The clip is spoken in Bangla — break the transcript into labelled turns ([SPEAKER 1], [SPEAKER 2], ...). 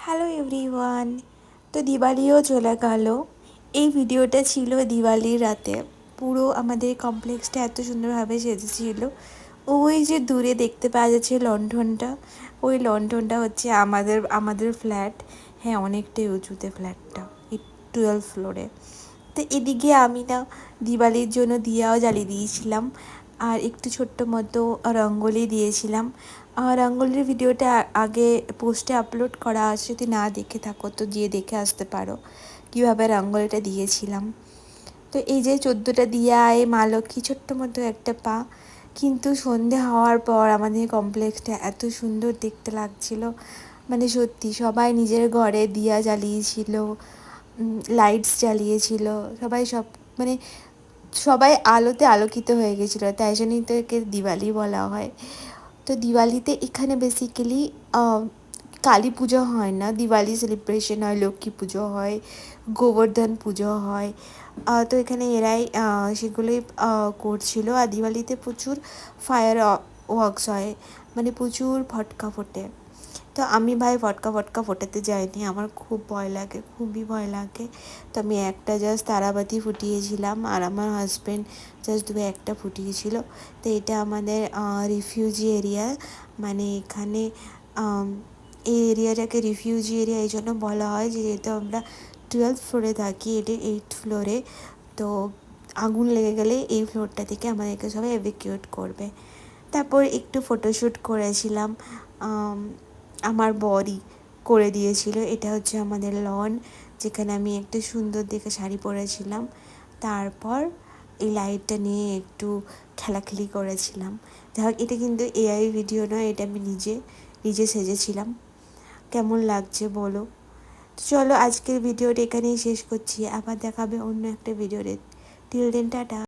[SPEAKER 1] Hello everyone. তো দিওয়ালিও চলে গেল। এই ভিডিওটা ছিল দিওয়ালির রাতে। পুরো আমাদের কমপ্লেক্সটা এত সুন্দরভাবে সেজেছিল। ওই যে দূরে দেখতে পাওয়া যাচ্ছে লণ্ঠনটা, ওই লণ্ঠনটা হচ্ছে আমাদের ফ্ল্যাট। হ্যাঁ, অনেকটাই উঁচুতে ফ্ল্যাটটা, এই 12 ফ্লোরে। তো এদিকে আমি না দিওয়ালির জন্য দিয়াও জ্বালিয়ে দিয়েছিলাম, আর একটু ছোট্ট মতো রঙ্গোলি দিয়েছিলাম। রঙ্গোলির ভিডিওটা আগে পোস্টে আপলোড করা আছে, যদি না দেখে থাকো তো গিয়ে দেখে আসতে পারো কীভাবে রঙ্গোলিটা দিয়েছিলাম। তো এই যে 14টা দিয়ায় মা লক্ষ্মী ছোট্ট মতো একটা পা। কিন্তু সন্ধে হওয়ার পর আমাদের কমপ্লেক্সটা এত সুন্দর দেখতে লাগছিল, মানে সত্যি সবাই নিজের ঘরে দিয়া জ্বালিয়েছিল, লাইটস জ্বালিয়েছিল, মানে সবাই আলোতে আলোকিত হয়ে গেছিলো, তাই জন্যই তো একে দিওয়ালি বলা হয়। তো দিওয়ালিতে এখানে বেসিক্যালি কালী পুজো হয় না, দিওয়ালি সেলিব্রেশন হয়, লক্ষ্মী পুজো হয়, গোবর্ধন পুজো হয়। তো এখানে এরাই সেগুলোই করছিল। আর দিওয়ালিতে প্রচুর ফায়ার ওয়ার্কস হয়, মানে প্রচুর ফটকা ফোটে। তো আমি ভাই ফটকা ফোটাতে যাইনি, আমার খুব ভয় লাগে, খুবই ভয় লাগে। তো আমি একটা জাস্ট তারাবাতি ফুটিয়েছিলাম, আর আমার হাজব্যান্ড জাস্ট একটা ফুটিয়েছিল। তো এটা আমাদের রিফিউজি এরিয়া, মানে এখানে এই এরিয়াটাকে রিফিউজি এরিয়া এই জন্য বলা হয় যে যেহেতু আমরা 12 ফ্লোরে থাকি, এটা 8 ফ্লোরে। তো আগুন লেগে গেলে এই ফ্লোরটা থেকে আমাদেরকে সবাই এভিকিউট করবে। তারপর একটু ফটোশ্যুট করেছিলাম, আমার বরই করে দিয়েছিল। এটা হচ্ছে আমাদের লন, যেখানে আমি একটা সুন্দর দেখে শাড়ি পরেছিলাম। তারপর এই লাইটটা নিয়ে একটু খেলাখেলি করেছিলাম। যাই হোক, এটা কিন্তু এআই ভিডিও নয়, এটা আমি নিজে সেজেছিলাম। কেমন লাগছে বলো। চলো আজকের ভিডিওটা এখানেই শেষ করছি, আবার দেখাবে অন্য একটা ভিডিওতে। Till then tata.